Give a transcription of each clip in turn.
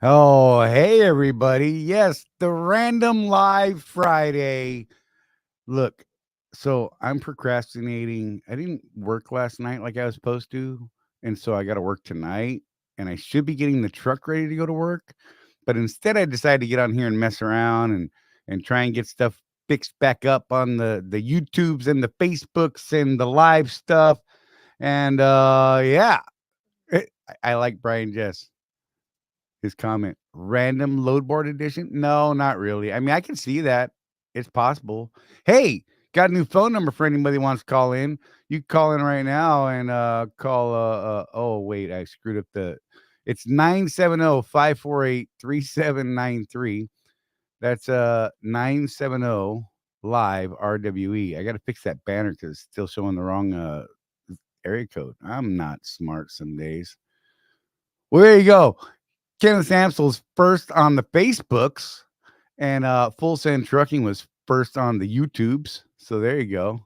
Oh, hey, everybody. Yes, the Random Live Friday. Look, so I'm procrastinating. I didn't work last night like I was supposed to. And so I got to work tonight. And I should be getting the truck ready to go to work. But instead, I decided to get on here and mess around and try and get stuff fixed back up on the YouTubes and the Facebooks and the live stuff. And yeah, I like Brian Jess. His comment, random load board edition? No, not really. I mean, I can see that. It's possible. Hey, got a new phone number for anybody who wants to call in. You can call in right now and call oh wait, I screwed up it's 970-548-3793. That's 970 live RWE. I gotta fix that banner because it's still showing the wrong area code. I'm not smart some days. Well, there you go. Kenneth Amsel's first on the Facebooks, and Full Send Trucking was first on the YouTubes. So there you go.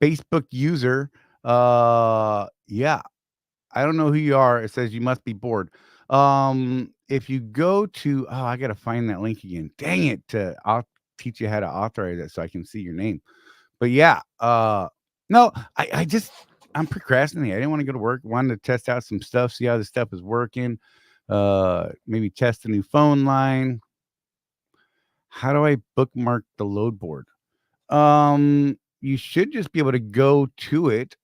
Facebook user. Yeah, I don't know who you are. It says you must be bored. If you go to, oh, I gotta find that link again. Dang it! I'll teach you how to authorize it so I can see your name. But yeah, no, I'm procrastinating. I didn't want to go to work. Wanted to test out some stuff, see how this stuff is working. Maybe test a new phone line. How do I bookmark the load board? You should just be able to go to it.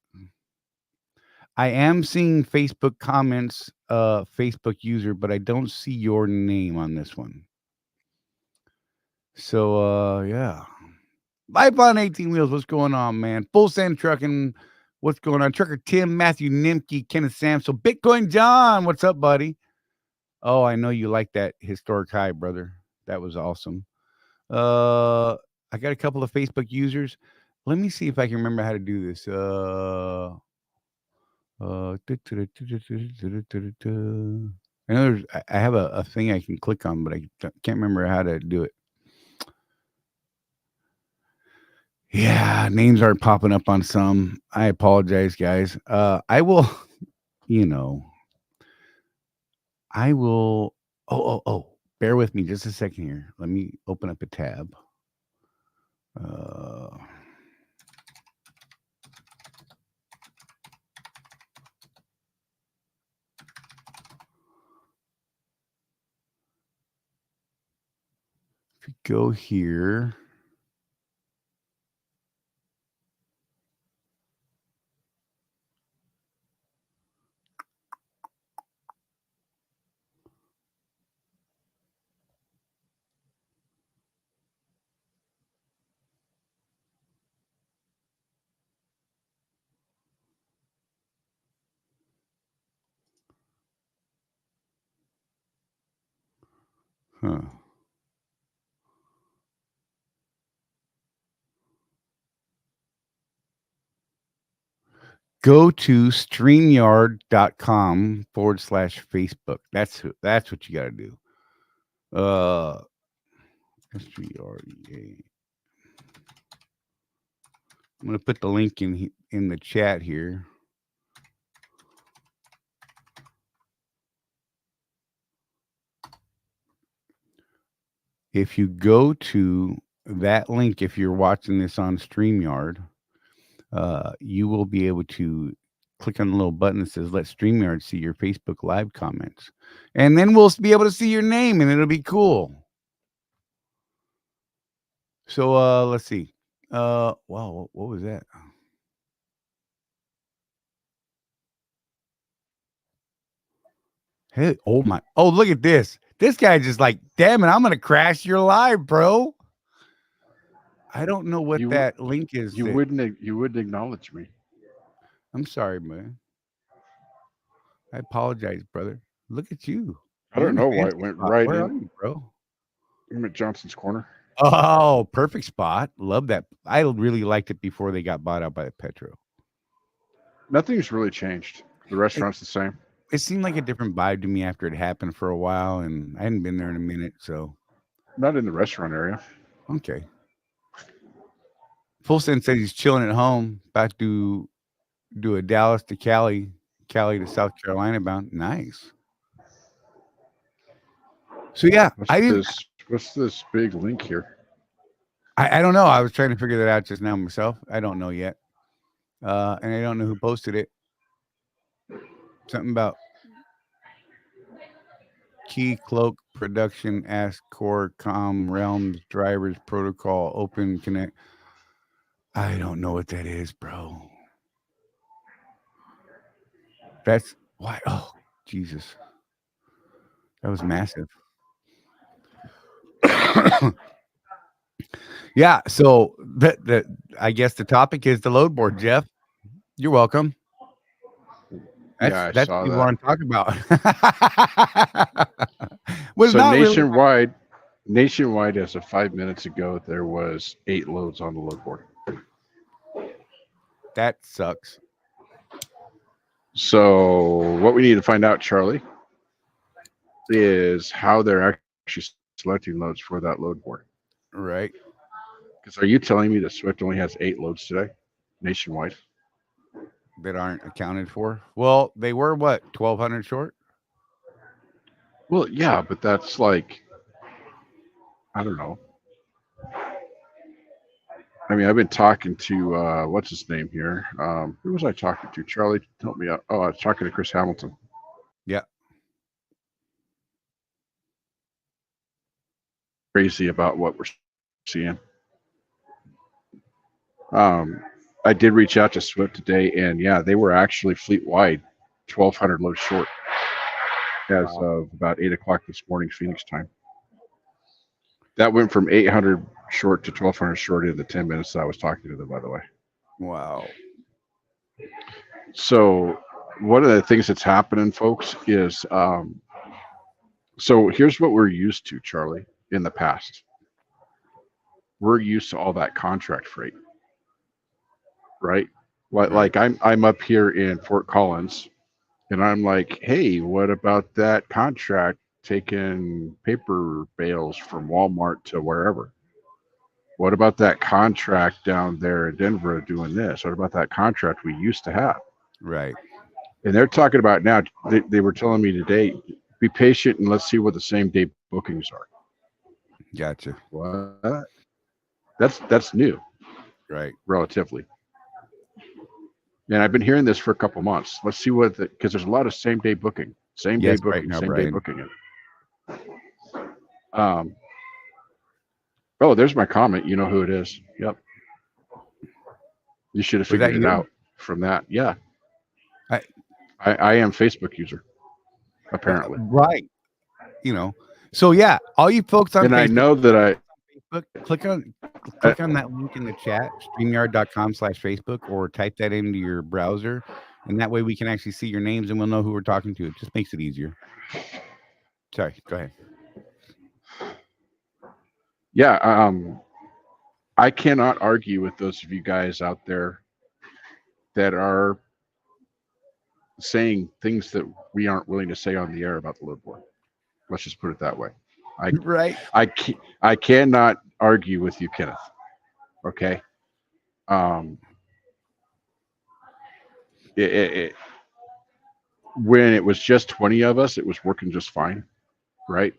I am seeing Facebook comments, Facebook user, but I don't see your name on this one. So yeah. Life on 18 Wheels. What's going on, man? Full Send Trucking. What's going on? Trucker Tim, Matthew Nimke, Kenneth Samsel, Bitcoin John. What's up, buddy? Oh, I know you like that historic high, brother. That was awesome. I got a couple of Facebook users. Let me see if I can remember how to do this. I know I have a thing I can click on, but I can't remember how to do it. Yeah, names aren't popping up on some. I apologize, guys. I will, you know, I will. Oh. Bear with me just a second here. Let me open up a tab. If you go here. Huh. Go to StreamYard.com/Facebook. That's what you got to do. StreamYard. I'm going to put the link in the chat here. If you go to that link, if you're watching this on StreamYard, you will be able to click on the little button that says let StreamYard see your Facebook Live comments. And then we'll be able to see your name and it'll be cool. So let's see. Wow, what was that? Hey, oh my, oh, look at this. This guy just like, damn it, I'm gonna crash your live, bro. I don't know what that link is. You wouldn't acknowledge me. I'm sorry, man. I apologize, brother. Look at you. I don't know why it went Spot. right Where in. are you, bro? I'm at Johnson's Corner. Oh, perfect spot. Love that. I really liked it before they got bought out by Petro. Nothing's really changed. The restaurant's the same. It seemed like a different vibe to me after it happened for a while, and I hadn't been there in a minute. So, Not in the restaurant area. okay. Full Send said he's chilling at home, about to do a Dallas to Cali, Cali to South Carolina bound. Nice. So yeah, I didn't. What's this big link here? I don't know. I was trying to figure that out just now myself. I don't know yet, and I don't know who posted it. Something about Key Cloak Production, Ask Core Com Realms Drivers Protocol Open Connect. I don't know what that is, bro. That's why. Oh, Jesus, that was massive. Yeah. So that I guess the topic is the load board, Jeff. You're welcome. Yeah, I That's saw what we that. want to talk about. Was So not really. nationwide, as of 5 minutes ago, there was 8 loads on the load board. That sucks. So what we need to find out, Charlie, is how they're actually selecting loads for that load board. Right. Because are you telling me that Swift only has 8 loads today, nationwide? That aren't accounted for. Well, they were what, 1,200 short? Well, yeah, but that's like, I don't know. I mean, I've been talking to what's his name here? Who was I talking to? Charlie, help me out. Oh, I was talking to Chris Hamilton. Yeah. Crazy about what we're seeing. I did reach out to Swift today, and yeah, they were actually fleet wide 1,200 loads short as of about 8 o'clock this morning, Phoenix time. That went from 800 short to 1,200 short in the 10 minutes that I was talking to them, by the way. Wow. So one of the things that's happening, folks, is so here's what we're used to, Charlie, in the past. We're used to all that contract freight, right? Like I'm up here in Fort Collins, and I'm like, hey, what about that contract taking paper bales from Walmart to wherever? What about that contract down there in Denver doing this? What about that contract we used to have? Right. And they're talking about now, they were telling me today, be patient and let's see what the same day bookings are. Gotcha. What? That's new, Right. relatively. And I've been hearing this for a couple months. Let's see what, because there's a lot of same day booking, same day Yes, right booking, now, same day Brian. booking. Oh, there's my comment. You know who it is. Yep. You should have Was that figured it you? out from that. Yeah. I- I am Facebook user, apparently. Right. You know. So yeah, all you folks on And Facebook, I know that Facebook, click on that link in the chat, streamyard.com/Facebook, or type that into your browser, and that way we can actually see your names and we'll know who we're talking to. It just makes it easier. Sorry, go ahead. Yeah, I cannot argue with those of you guys out there that are saying things that we aren't willing to say on the air about the load board. Let's just put it that way. Right. I cannot argue with you, Kenneth. Okay. When it was just 20 of us, it was working just fine, right?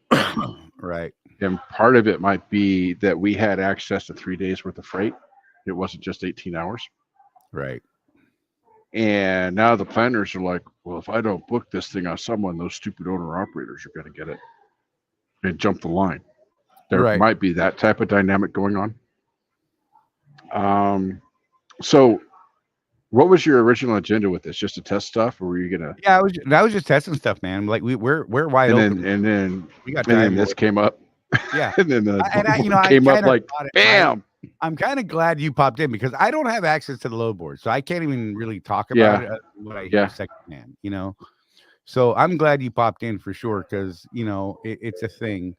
Right. And part of it might be that we had access to 3 days worth of freight. It wasn't just 18 hours. Right. And now the planners are like, well, if I don't book this thing on someone, those stupid owner operators are going to get it and jump the line. There might be that type of dynamic going on. So what was your original agenda with this? Just to test stuff, or were you gonna? Yeah, I was just testing stuff, man. Like we're wide open. And then we got and then this came up. Yeah. And then the I came up like bam. I'm kind of glad you popped in because I don't have access to the load board, so I can't even really talk about it. What I hear secondhand, you know. So I'm glad you popped in for sure because you know it's a thing,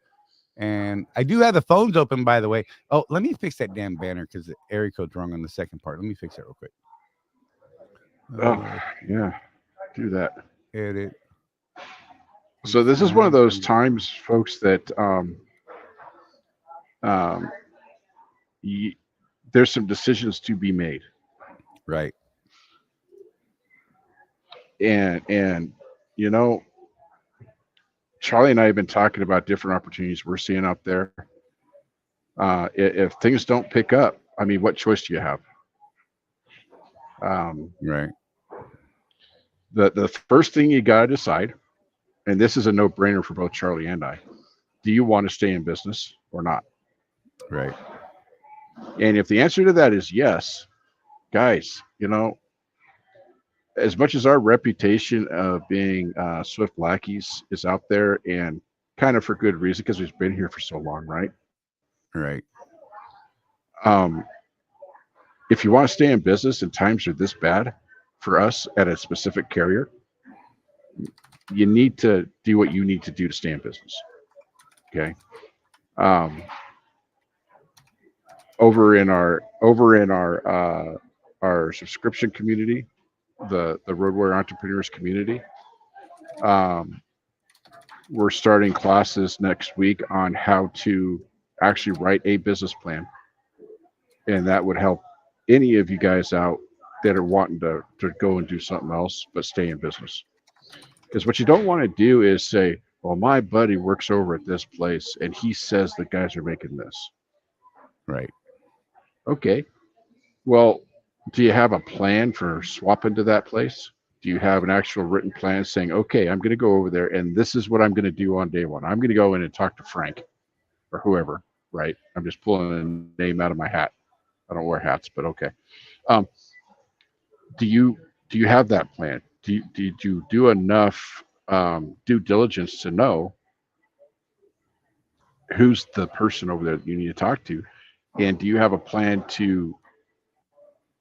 and I do have the phones open, by the way. Oh, let me fix that damn banner because the area code's wrong on the second part. Let me fix that real quick. Yeah, do that. Edit. So this is one of those times, folks, that there's some decisions to be made. Right. And you know, Charlie and I have been talking about different opportunities we're seeing out there. If things don't pick up, I mean, what choice do you have? Right. The first thing you got to decide, and this is a no-brainer for both Charlie and I, do you want to stay in business or not? Right. And if the answer to that is yes, guys, as much as our reputation of being swift lackeys is out there, and kind of for good reason because we've been here for so long, right? Right. Um, if you want to stay in business and times are this bad for us at a specific carrier, you need to do what you need to do to stay in business. Okay. Um, over in our subscription community, the Road Warrior Entrepreneurs community, um, we're starting classes next week on how to actually write a business plan, and that would help any of you guys out that are wanting to go and do something else but stay in business. Because what you don't want to do is say, well, my buddy works over at this place and he says the guys are making this. Right. Okay. Well, do you have a plan for swapping to that place? Do you have an actual written plan saying, okay, I'm going to go over there and this is what I'm going to do on day one? I'm going to go in and talk to Frank or whoever, right? I'm just pulling a name out of my hat. I don't wear hats, but okay. Um, do you have that plan? Did you do enough due diligence to know who's the person over there that you need to talk to? And do you have a plan to,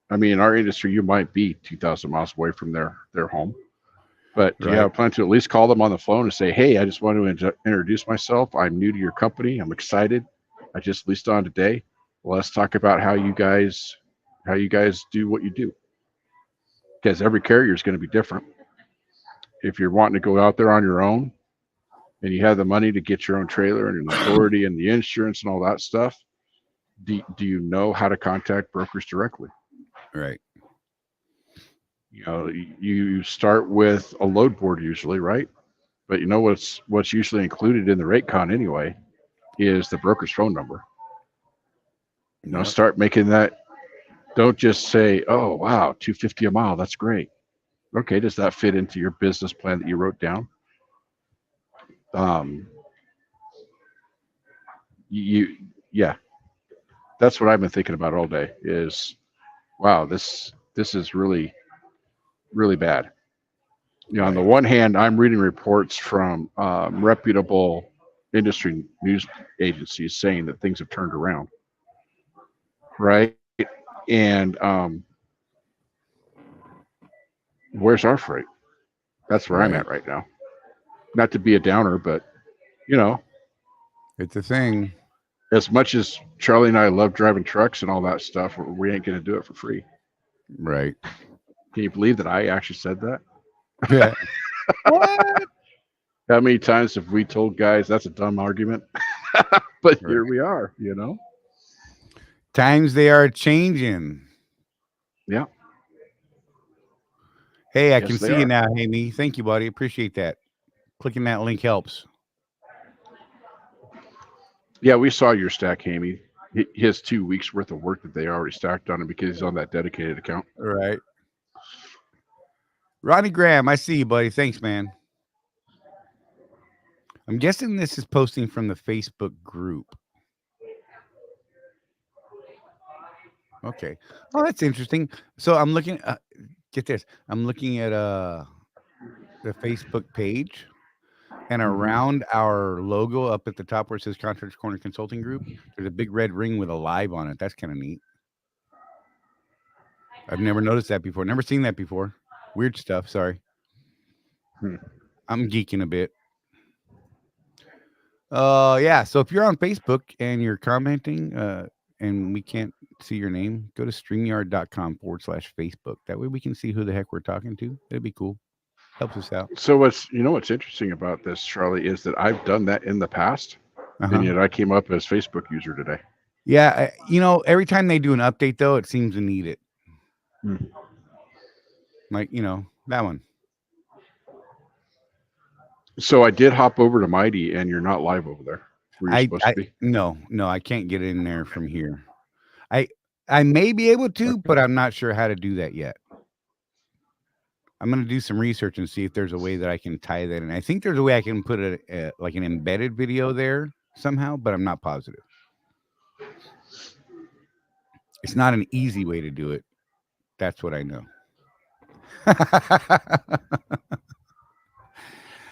I mean, in our industry, you might be 2,000 miles away from their home, but do you have Right. a plan to at least call them on the phone and say, hey, I just want to introduce myself. I'm new to your company. I'm excited. I just leased on today. Well, let's talk about how you guys do what you do. Because every carrier is going to be different. If you're wanting to go out there on your own and you have the money to get your own trailer and an authority and the insurance and all that stuff, do you know how to contact brokers directly? Right. You start with a load board usually, right? But you know what's usually included in the rate con anyway is the broker's phone number. Yep. Start making that. Don't just say, oh wow, 250 a mile, that's great. Okay, does that fit into your business plan that you wrote down? Um, you yeah, that's what I've been thinking about all day is, wow, this is really really bad. On the Right. one hand, I'm reading reports from reputable industry news agencies saying that things have turned around, right? And where's our freight? That's where I'm Right. at right now. Not to be a downer, but you know, It's a thing. as much as Charlie and I love driving trucks and all that stuff, we ain't going to do it for free. Right. Can you believe that I actually said that? Yeah. What? How many times have we told guys that's a dumb argument? But Right. here we are, Times they are changing. Yeah. Hey, I can Yes, they see you are. now, Amy. Thank you, buddy. Appreciate that. Clicking that link helps. Yeah, we saw your stack, Amy. He has 2 weeks worth of work that they already stacked on him because he's on that dedicated account. Right. Ronnie Graham, I see you, buddy. Thanks, man. I'm guessing this is posting from the Facebook group. Okay. Oh, that's interesting. So I'm looking get this. I'm looking at the Facebook page, and around our logo up at the top where it says Contractors Corner Consulting Group, there's a big red ring with a live on it. That's kind of neat. I've never noticed that before. Never seen that before. Weird stuff. Sorry. I'm geeking a bit. Yeah. So if you're on Facebook and you're commenting, and we can't see your name, go to streamyard.com/Facebook. That way we can see who the heck we're talking to. It'd be cool. Helps us out. So what's interesting about this, Charlie, is that I've done that in the past, and yet I came up as Facebook user today. Yeah. Every time they do an update, though, it seems to need it. Like, that one. So I did hop over to Mighty, and you're not live over there. Were you supposed to be? No, I can't get in there from here. I I may be able to, but I'm not sure how to do that yet. I'm gonna do some research and see if there's a way that I can tie that in. I think there's a way I can put like an embedded video there somehow, but I'm not positive. It's not an easy way to do it. That's what I know.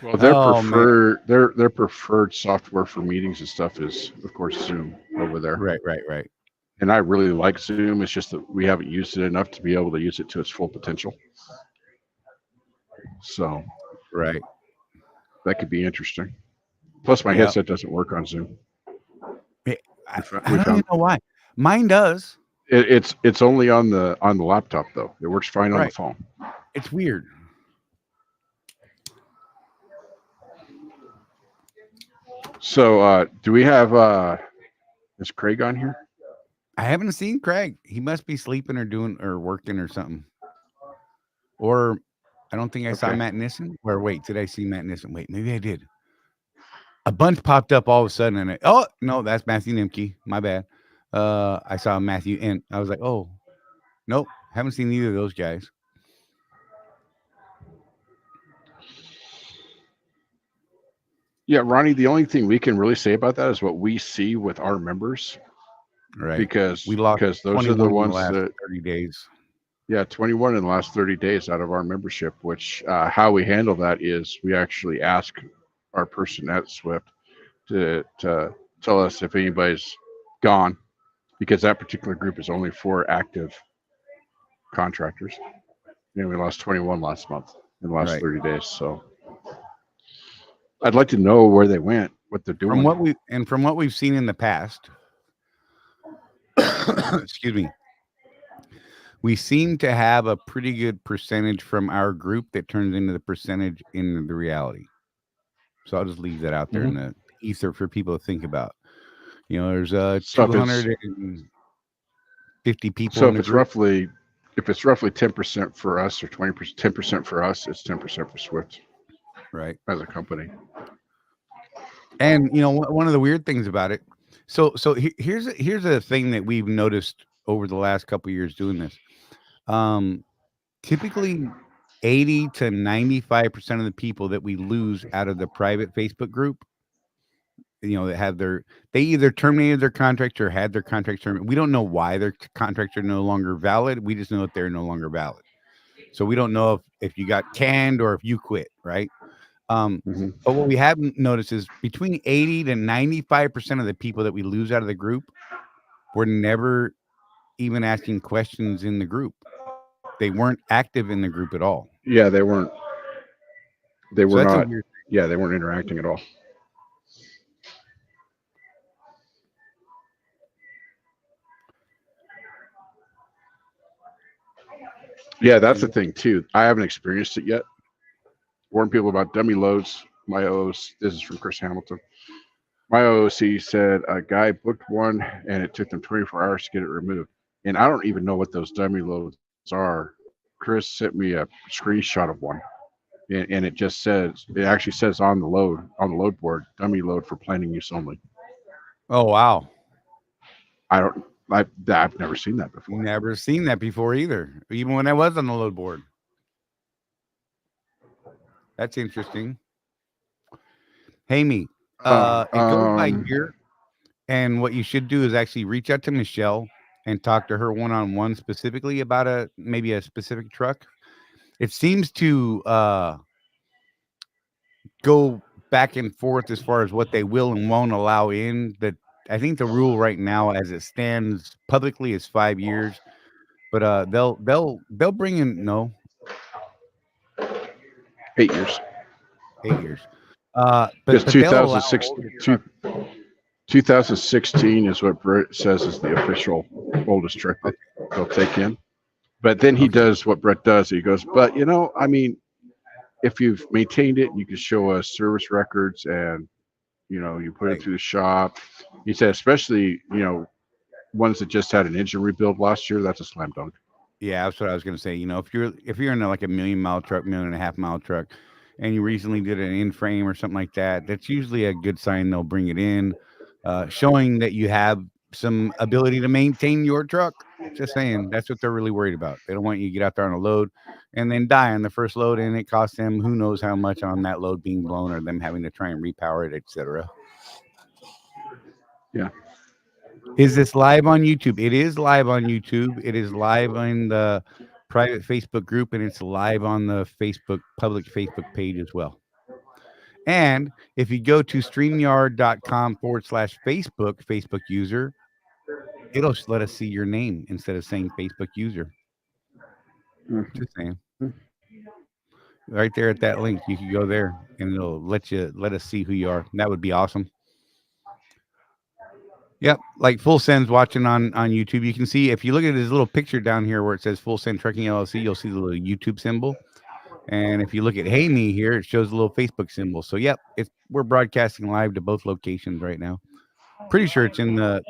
Well, their Oh man. their preferred software for meetings and stuff is, of course, Zoom over there. Right. And I really like Zoom. It's just that we haven't used it enough to be able to use it to its full potential. So Right. that could be interesting. Plus, my Yeah. headset doesn't work on Zoom. I We don't even found know why. Mine does. it's only on the laptop though. It works fine on the Right. phone. It's weird. So do we have is Craig on here? I haven't seen Craig. He must be sleeping or doing or working or something. Or I don't think I saw Okay. Matt Nissen. Or wait, did I see Matt Nissen? Wait, maybe I did. A bunch popped up all of a sudden, and oh no, that's Matthew Nimke. My bad. I saw Matthew, and I was like, oh, nope, haven't seen either of those guys. Yeah, Ronnie, the only thing we can really say about that is what we see with our members, Right. because We lost those are the 21 in the ones last that 30 days. yeah, 21 in the last 30 days out of our membership. Which how we handle that is we actually ask our person at Swift to tell us if anybody's gone, because that particular group is only for active contractors. And we lost 21 last month in the last Right. 30 days. So I'd like to know where they went, what they're From doing. what we've seen in the past, excuse me, we seem to have a pretty good percentage from our group that turns into the percentage in the reality. So I'll just leave that out there in the ether for people to think about. You know, there's So if it's 250 people so in if the it's group. roughly 10% for us or 20%, 10% for us, it's 10% for Swift Right. as a company. And you know, one of the weird things about it. So here's a thing that we've noticed over the last couple of years doing this. Typically 80 to 95% of the people that we lose out of the private Facebook group, you know, that have they either terminated their contract or had their contract terminated. We don't know why their contracts are no longer valid. We just know that they're no longer valid. So we don't know if you got canned or if you quit, right? Mm-hmm. But what we haven't noticed is between 80 to 95% of the people that we lose out of the group were never even asking questions in the group. They weren't active in the group at all. Yeah, they weren't. They So were that's a not. weird. Yeah, they weren't interacting at all. Yeah, that's the And thing too. I haven't experienced it yet. Warn people about dummy loads. My OOC, this is from Chris Hamilton. My OOC said a guy booked one and it took them 24 hours to get it removed. And I don't even know what those dummy loads are. Chris sent me a screenshot of one, and it just says, it actually says on the load board, dummy load for planning use only. oh wow, I don't, I've never seen that before. never seen that before either. Even when I was on the load board. That's interesting. Hey me, Uh, it goes by um, year, and what you should do is actually reach out to Michelle and talk to her one on one specifically about maybe a specific truck. It seems to go back and forth as far as what they will and won't allow in. That I think the rule right now, as it stands publicly, is 5 years. But they'll bring in 8 years. 8 years. Because But they'll allow older trucks. 2016 is what Brett says is the official oldest truck that Okay, they'll take in. But then he okay, does what Brett does. He goes, but I mean, if you've maintained it, you can show us service records, and you put it right. through the shop. He said, especially ones that just had an engine rebuild last year, that's a slam dunk. Yeah, that's what I was gonna say. You know, if you're in like a 1,000,000 mile truck, 1.5 million mile truck, and you recently did an in frame or something like that, that's usually a good sign they'll bring it in, showing that you have some ability to maintain your truck. Just saying, that's what they're really worried about. They don't want you to get out there on a load and then die on the first load, and it costs them who knows how much on that load being blown or them having to try and repower it, etc. Yeah. Is this live on YouTube? It is live on YouTube. It is live on the private Facebook group, and it's live on the public Facebook page as well. And if you go to streamyard.com/Facebook user, it'll let us see your name instead of saying Facebook user. Just saying. Right there at that link, you can go there and it'll let us see who you are. That would be awesome. Yep, like Full Send's watching on YouTube. You can see if you look at his little picture down here where it says Full Send Trucking LLC, you'll see the little YouTube symbol. And if you look at Hey Me here, it shows a little Facebook symbol. So yep, we're broadcasting live to both locations right now. Pretty sure it's in the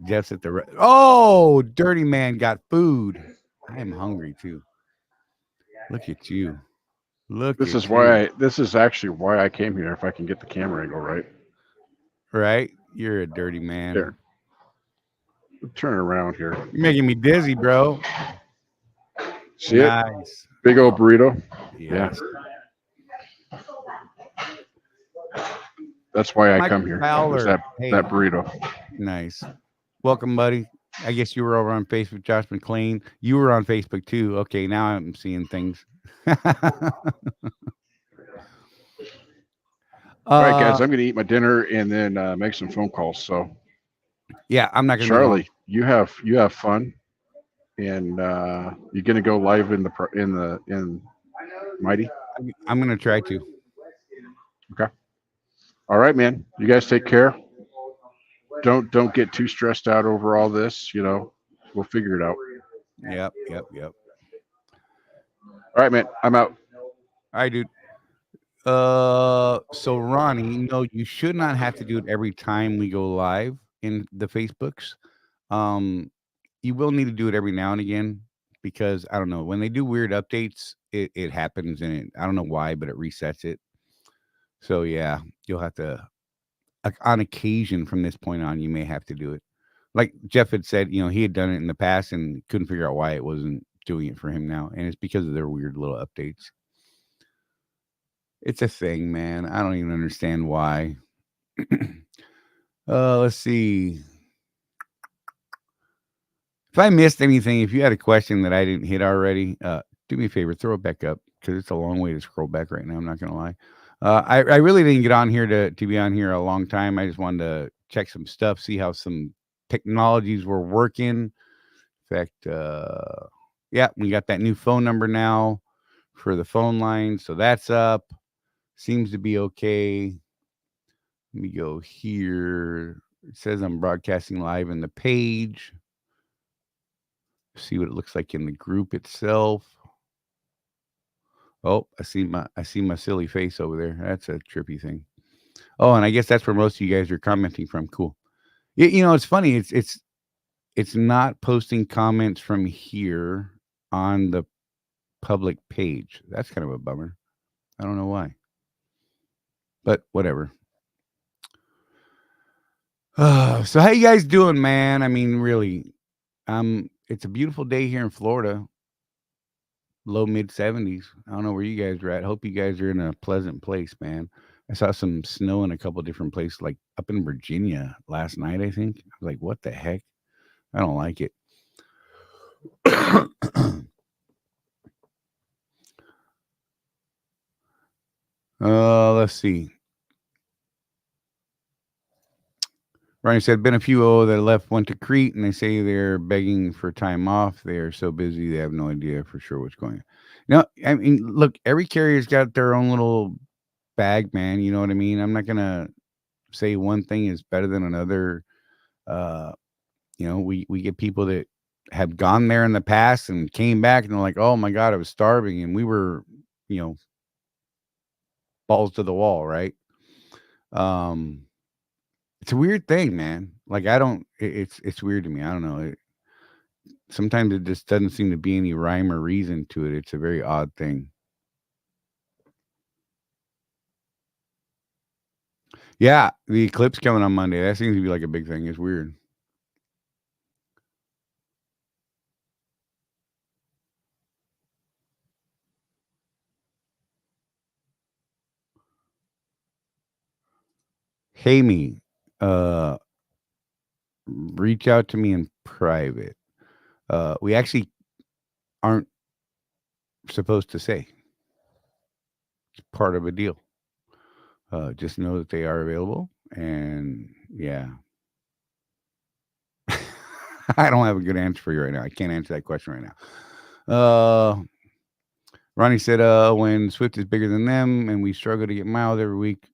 Jeff's at the oh, Dirty Man got food. I am hungry too. Look at you. This is actually why I came here. If I can get the camera angle right. Right? You're a dirty man. There. Turn it around here. You're making me dizzy, bro. See nice. It? Big old burrito. Yes. Yeah. That's why I come here. That burrito. Nice. Welcome, buddy. I guess you were over on Facebook, Josh McLean. You were on Facebook too. Okay, now I'm seeing things. All right, guys, I'm going to eat my dinner and then make some phone calls. So, yeah, I'm not going to. Charlie, you have fun, and you're going to go live in Mighty. I'm going to try to. Okay. All right, man. You guys take care. Don't get too stressed out over all this. You know, we'll figure it out. Yep. All right, man. I'm out. All right, dude. So Ronnie, no, you should not have to do it every time we go live in the Facebooks. You will need to do it every now and again because I don't know, when they do weird updates, it happens and I don't know why, but it resets it. So yeah, you'll have to on occasion from this point on, you may have to do it. Like Jeff had said, you know, he had done it in the past and couldn't figure out why it wasn't doing it for him now, and it's because of their weird little updates. It's a thing, man. I don't even understand why. Let's see. If I missed anything, if you had a question that I didn't hit already, do me a favor, throw it back up because it's a long way to scroll back right now. I'm not going to lie. I really didn't get on here to be on here a long time. I just wanted to check some stuff, see how some technologies were working. In fact, yeah, we got that new phone number now for the phone line. So that's up. Seems to be okay. Let me go here. It says I'm broadcasting live in the page. See what it looks like in the group itself. Oh, I see my silly face over there. That's a trippy thing. Oh, and I guess that's where most of you guys are commenting from. Cool. You know, it's funny. It's not posting comments from here on the public page. That's kind of a bummer. I don't know why. But whatever. So how you guys doing, man? I mean, really, it's a beautiful day here in Florida. Low mid 70s. I don't know where you guys are at. Hope you guys are in a pleasant place, man. I saw some snow in a couple different places, like up in Virginia last night, I think. I was like, what the heck? I don't like it. Let's see. Ryan said, been a few that left, went to Crete, and they say they're begging for time off. They are so busy, they have no idea for sure what's going on. No, I mean, look, every carrier's got their own little bag, man. You know what I mean? I'm not going to say one thing is better than another. You know, we get people that have gone there in the past and came back and they're like, oh my God, I was starving. And we were, you know, balls to the wall, right? It's a weird thing, man. Like, it's weird to me. I don't know. Sometimes it just doesn't seem to be any rhyme or reason to it. It's a very odd thing. Yeah, the eclipse coming on Monday. That seems to be like a big thing. It's weird. Hey, me, uh, reach out to me in private. We actually aren't supposed to say. It's part of a deal. Just know that they are available, and yeah. I don't have a good answer for you right now. I can't answer that question right now. Ronnie said, when Swift is bigger than them and we struggle to get miles every week,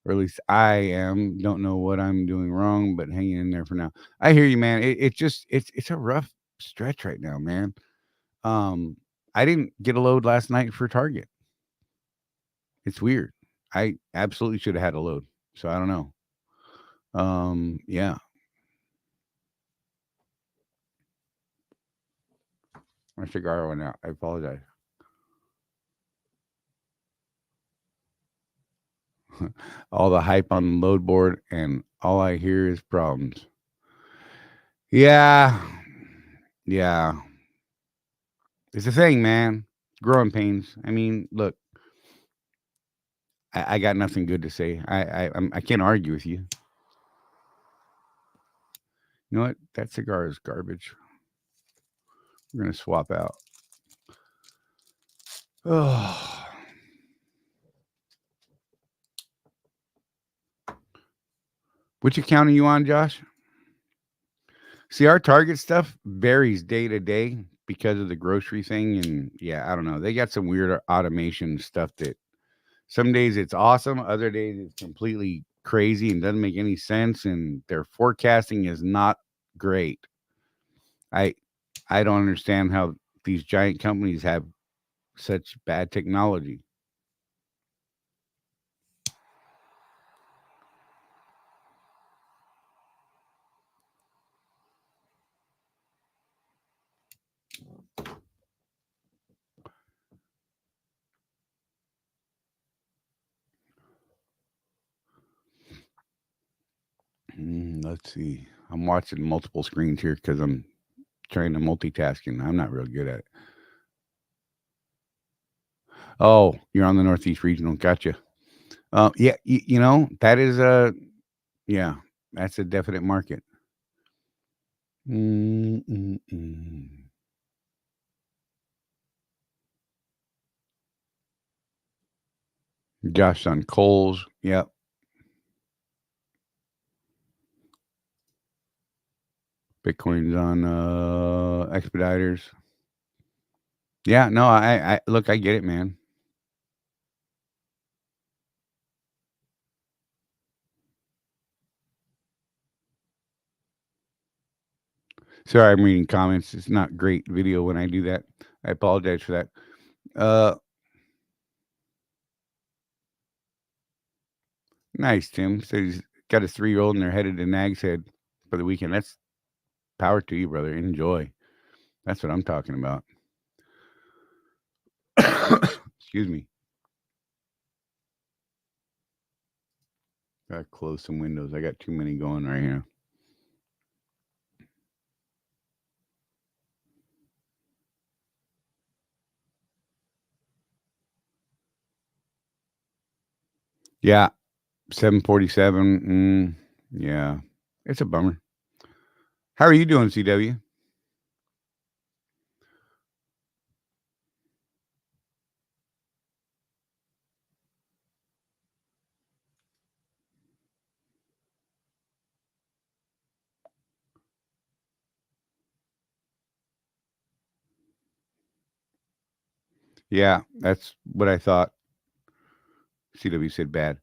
or at least I am, don't know what I'm doing wrong, but hanging in there for now. I hear you, man. It's a rough stretch right now, man. I didn't get a load last night for Target. It's weird. I absolutely should have had a load. So I don't know. Yeah. My cigar went out. I apologize. All the hype on the load board, and all I hear is problems. Yeah. Yeah. It's a thing, man. Growing pains. I mean, look, I got nothing good to say. I can't argue with you. You know what? That cigar is garbage. We're gonna swap out. Oh. Which account are you on, Josh? See, our Target stuff varies day to day because of the grocery thing, and yeah, I don't know. They got some weird automation stuff that some days it's awesome, other days it's completely crazy and doesn't make any sense, and their forecasting is not great. I I don't understand how these giant companies have such bad technology. Let's see. I'm watching multiple screens here because I'm trying to multitasking. I'm not real good at it. Oh, you're on the Northeast Regional. Gotcha. Yeah, that is yeah, that's a definite market. Mm, mm, mm. Josh on Coles. Yep. Bitcoin's on Expeditors. Yeah, no, I look, I get it, man. Sorry, I'm reading comments. It's not great video when I do that. I apologize for that. Nice, Tim. So he's got his 3-year-old and they're headed to Nag's Head for the weekend. That's power to you, brother. Enjoy. That's what I'm talking about. Excuse me. Gotta close some windows. I got too many going right here. Yeah, 747. Yeah, it's a bummer. How are you doing, CW? Yeah, that's what I thought. CW said bad.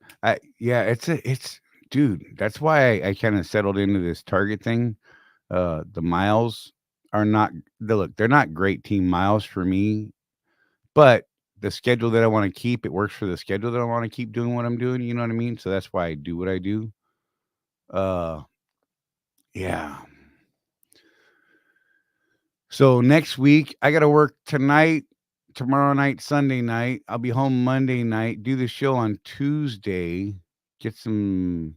Yeah, it's dude. That's why I kind of settled into this Target thing. The miles are not they're not great team miles for me, but the schedule that I want to keep, it works for the schedule that I want to keep doing what I'm doing. You know what I mean? So that's why I do what I do. Uh, yeah. So next week I got to work tonight, tomorrow night, Sunday night. I'll be home Monday night. Do the show on Tuesday. get some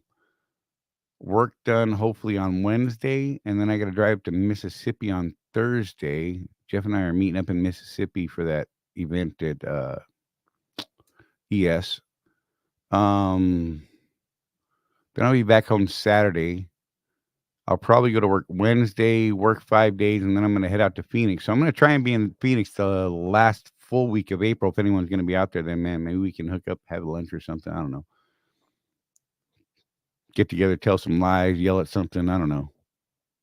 work done hopefully on Wednesday, and then I got to drive to Mississippi on Thursday. Jeff and I are meeting up in Mississippi for that event at ES. Then I'll be back home Saturday. I'll probably go to work Wednesday, work 5 days, and then I'm going to head out to Phoenix. So I'm going to try and be in Phoenix the last full week of April. If anyone's going to be out there, then man, maybe we can hook up, have lunch or something. I don't know. Get together, tell some lies, yell at something. I don't know.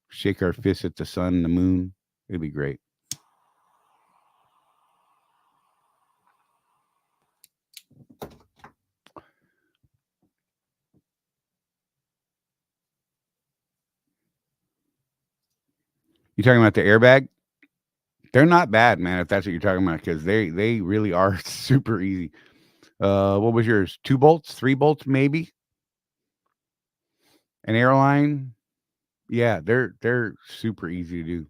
Shake our fists at the sun and the moon. It'd be great. You talking about the airbag? They're not bad, man, if that's what you're talking about, because they really are super easy. What was yours? 2 bolts, 3 bolts, maybe? An airline? Yeah, they're super easy to do.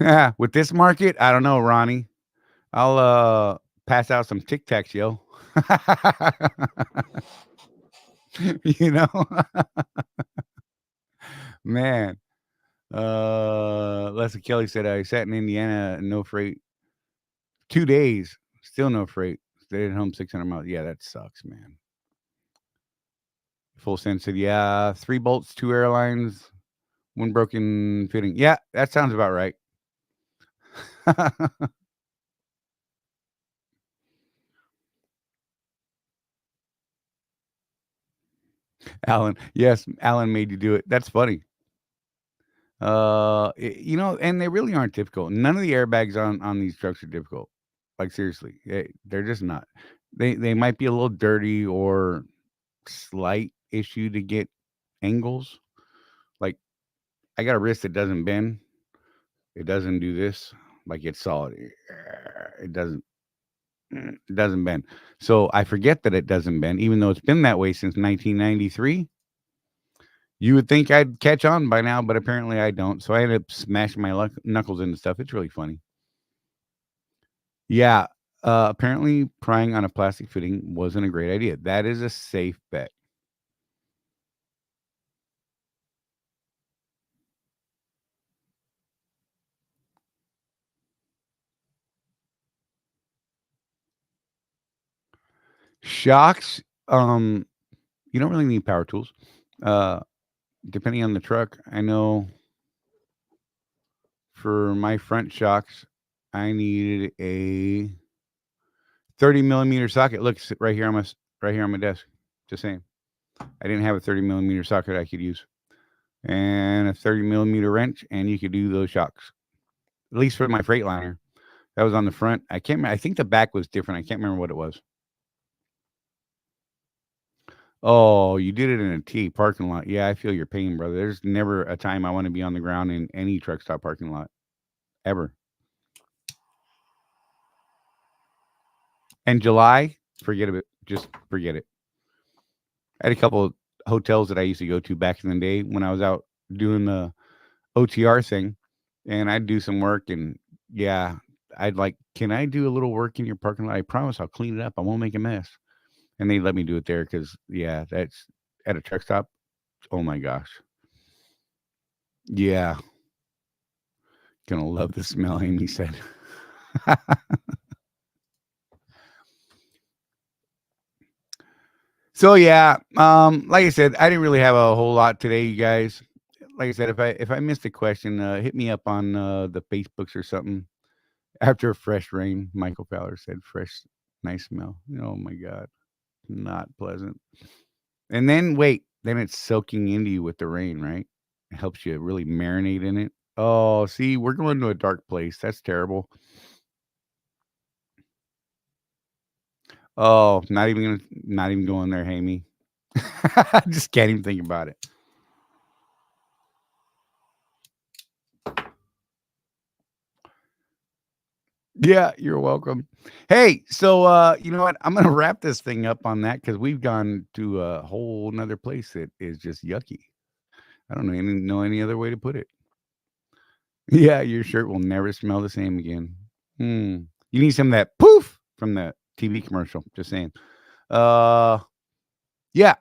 Yeah, with this market, I don't know, Ronnie. I'll pass out some Tic Tacs, yo. You know, man. Leslie Kelly said I sat in Indiana and no freight. 2 days, still no freight. Stayed at home 600 miles. Yeah, that sucks, man. Full Send said, yeah, 3 bolts, 2 airlines, 1 broken fitting. Yeah, that sounds about right. Alan, yes, Alan made you do it. That's funny. You know, and they really aren't difficult. None of the airbags on these trucks are difficult. Like seriously, they're just not. They might be a little dirty or slight issue to get angles. Like I got a wrist that doesn't bend. It doesn't do this. Like it's solid. It doesn't bend. So I forget that it doesn't bend, even though it's been that way since 1993. You would think I'd catch on by now, but apparently I don't. So I ended up smashing my knuckles into stuff. It's really funny. Yeah. Apparently prying on a plastic fitting wasn't a great idea. That is a safe bet. Shocks, you don't really need power tools. Depending on the truck, I know for my front shocks, I needed a 30 millimeter socket. Look, right here on my desk. Just saying, I didn't have a 30 millimeter socket I could use, and a 30 millimeter wrench, and you could do those shocks. At least for my Freightliner, that was on the front. I can't remember. I think the back was different. I can't remember what it was. Oh, you did it in a T parking lot. Yeah, I feel your pain, brother. There's never a time I want to be on the ground in any truck stop parking lot, ever. And July, forget it. Just forget it. I had a couple of hotels that I used to go to back in the day when I was out doing the OTR thing, and I'd do some work, and yeah, I'd like, can I do a little work in your parking lot? I promise I'll clean it up. I won't make a mess. And they let me do it there because, yeah, that's at a truck stop. Oh my gosh. Yeah. Gonna love the smell, Amy said. So yeah, like I said, I didn't really have a whole lot today, you guys. Like I said, if I missed a question, hit me up on the Facebooks or something. After a fresh rain, Michael Fowler said, fresh, nice smell. Oh my God, not pleasant. And then wait, then it's soaking into you with the rain, right? It helps you really marinate in it. Oh, see, we're going to a dark place. That's terrible. Oh, not even going there, Hammy. I just can't even think about it. Yeah, you're welcome. Hey, so you know what? I'm gonna wrap this thing up on that because we've gone to a whole nother place that is just yucky. I don't know any other way to put it. Yeah, your shirt will never smell the same again. You need some of that poof from the TV commercial. Just saying. Yeah.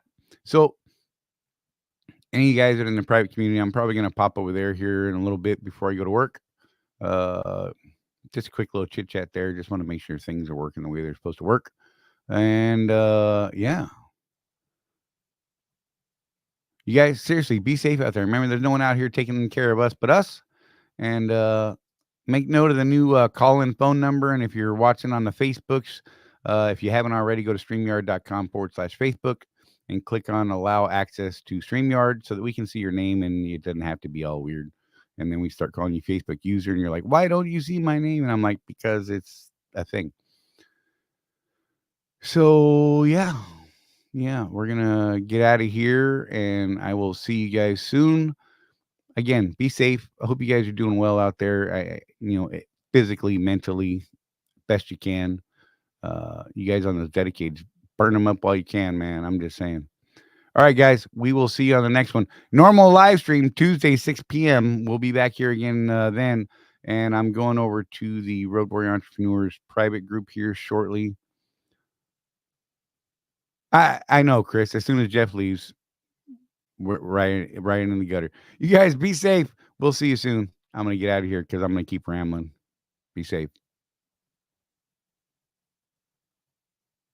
So any of you guys that are in the private community, I'm probably going to pop over there here in a little bit before I go to work. Just a quick little chit chat there. Just want to make sure things are working the way they're supposed to work. And yeah. You guys, seriously, be safe out there. Remember, there's no one out here taking care of us but us. And make note of the new call-in phone number. And if you're watching on the Facebooks, if you haven't already, go to StreamYard.com/Facebook and click on allow access to StreamYard so that we can see your name and it doesn't have to be all weird. And then we start calling you Facebook user and you're like, why don't you see my name? And I'm like, because it's a thing. So yeah, we're going to get out of here and I will see you guys soon. Again, be safe. I hope you guys are doing well out there. Physically, mentally, best you can. You guys on those dedicated, burn them up while you can, man. I'm just saying. All right, guys, we will see you on the next one. Normal live stream Tuesday, 6 p.m. We'll be back here again then. And I'm going over to the Road Warrior Entrepreneurs private group here shortly. I know, Chris. As soon as Jeff leaves, we're right in the gutter. You guys be safe. We'll see you soon. I'm going to get out of here because I'm going to keep rambling. Be safe.